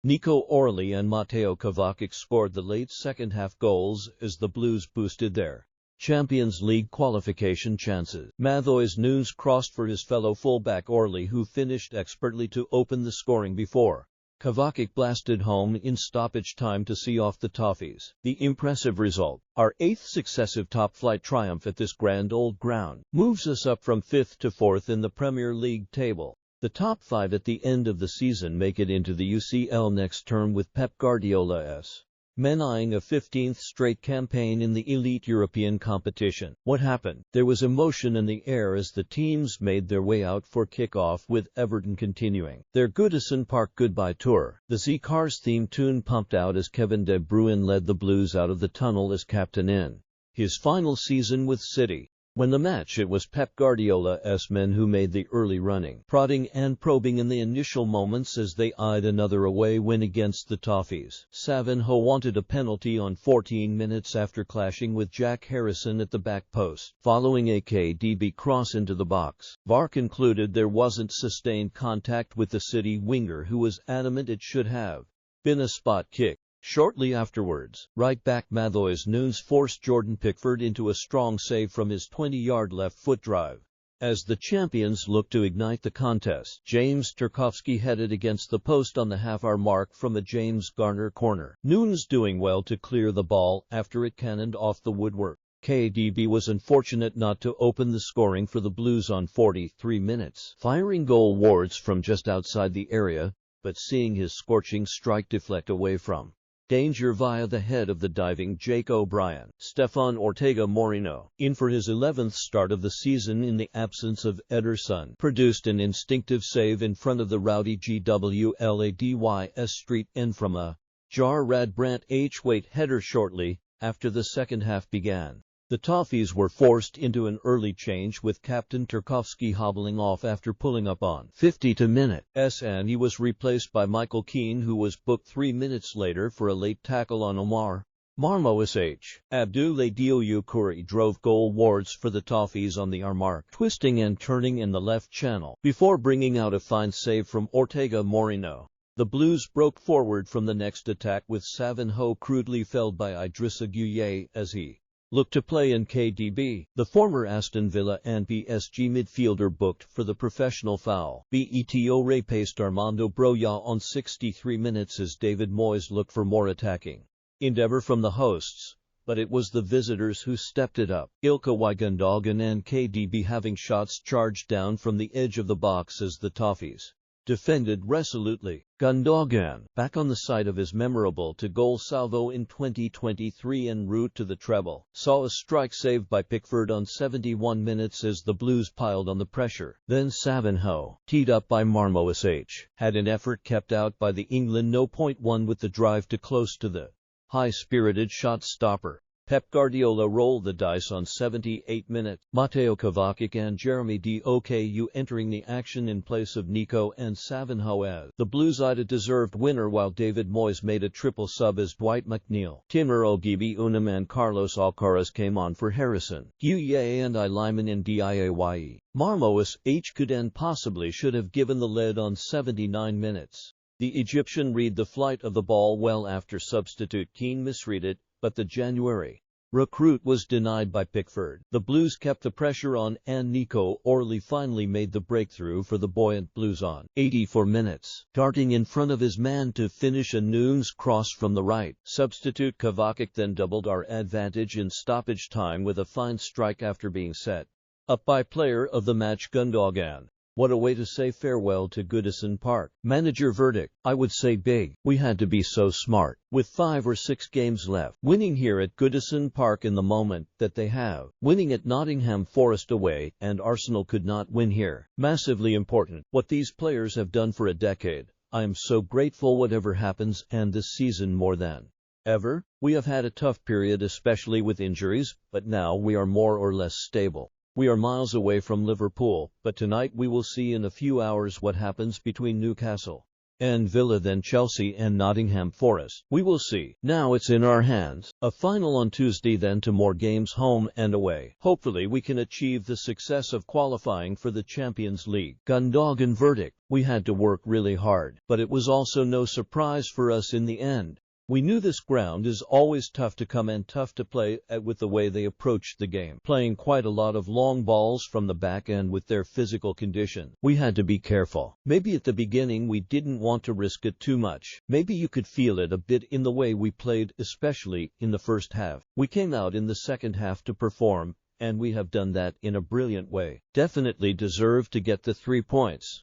Nico O'Reilly and Mateo Kovacic scored the late second-half goals as the Blues boosted their Champions League qualification chances. Matheus Nunes crossed for his fellow fullback O'Reilly, who finished expertly to open the scoring before Kovacic blasted home in stoppage time to see off the Toffees. The impressive result, our 8th successive top-flight triumph at this grand old ground, moves us up from 5th to 4th in the Premier League table. The top 5 at the end of the season make it into the UCL next term, with Pep Guardiola's men eyeing a 15th straight campaign in the elite European competition. What happened? There was emotion in the air as the teams made their way out for kick-off, with Everton continuing their Goodison Park goodbye tour. The Z-Cars theme tune pumped out as Kevin De Bruyne led the Blues out of the tunnel as captain in his final season with City. When the match, it was Pep Guardiola's men who made the early running, prodding and probing in the initial moments as they eyed another away win against the Toffees. Savinho wanted a penalty on 14 minutes after clashing with Jack Harrison at the back post, following a KDB cross into the box. VAR concluded there wasn't sustained contact with the City winger, who was adamant it should have been a spot kick. Shortly afterwards, right-back Matheus Nunes forced Jordan Pickford into a strong save from his 20-yard left-foot drive. As the champions looked to ignite the contest, James Tarkowski headed against the post on the half-hour mark from a James Garner corner, Nunes doing well to clear the ball after it cannoned off the woodwork. KDB was unfortunate not to open the scoring for the Blues on 43 minutes, firing goal wards from just outside the area, but seeing his scorching strike deflect away from danger via the head of the diving Jake O'Brien. Stefan Ortega Moreno, in for his 11th start of the season in the absence of Ederson, produced an instinctive save in front of the rowdy GWLADYS street end from a Jar Radbrandt H-weight header shortly after the second half began. The Toffees were forced into an early change, with captain Tarkowski hobbling off after pulling up on 50th minute, and he was replaced by Michael Keane, who was booked 3 minutes later for a late tackle on Omar Marmovic. Abdoulaye Dioukouri drove goal wards for the Toffees on the hour mark, twisting and turning in the left channel, before bringing out a fine save from Ortega Moreno. The Blues broke forward from the next attack, with Savinho crudely felled by Idrissa Gueye as he looked to play in KDB, the former Aston Villa and PSG midfielder, booked for the professional foul. Beto replaced Armando Broja on 63 minutes as David Moyes looked for more attacking endeavour from the hosts, but it was the visitors who stepped it up. Ilkay Gundogan and KDB having shots charged down from the edge of the box as the Toffees defended resolutely. Gundogan, back on the site of his memorable to-goal salvo in 2023 en route to the treble, saw a strike saved by Pickford on 71 minutes as the Blues piled on the pressure. Then Savinho, teed up by Marmovic, had an effort kept out by the England no.1 with the drive to close to the high-spirited shot stopper. Pep Guardiola rolled the dice on 78 minutes, Mateo Kovacic and Jeremy Doku entering the action in place of Nico and Savinho as the Blues eyed a deserved winner, while David Moyes made a triple sub as Dwight McNeil, Timur Ogebi-Unam and Carlos Alcaraz came on for Harrison, Gueye and Lyman in Diaye. Marmovic could and possibly should have given the lead on 79 minutes. The Egyptian read the flight of the ball well after substitute Keane misread it, but the January recruit was denied by Pickford. The Blues kept the pressure on, and Nico O'Reilly finally made the breakthrough for the buoyant Blues on 84 minutes, darting in front of his man to finish a Nunes cross from the right. Substitute Kovacic then doubled our advantage in stoppage time with a fine strike after being set up by player of the match Gundogan. What a way to say farewell to Goodison Park. Manager verdict: I would say big. We had to be so smart. With 5 or 6 games left, winning here at Goodison Park in the moment that they have, winning at Nottingham Forest away, and Arsenal could not win here. Massively important. What these players have done for a decade. I am so grateful whatever happens, and this season more than ever. We have had a tough period, especially with injuries, but now we are more or less stable. We are miles away from Liverpool, but tonight we will see in a few hours what happens between Newcastle and Villa, then Chelsea and Nottingham Forest. We will see. Now it's in our hands. A final on Tuesday, then 2 more games home and away. Hopefully we can achieve the success of qualifying for the Champions League. Gundogan verdict. We had to work really hard, but it was also no surprise for us in the end. We knew this ground is always tough to come and tough to play at with the way they approached the game, playing quite a lot of long balls from the back end with their physical condition. We had to be careful. Maybe at the beginning we didn't want to risk it too much. Maybe you could feel it a bit in the way we played, especially in the first half. We came out in the second half to perform, and we have done that in a brilliant way. Definitely deserve to get the 3 points.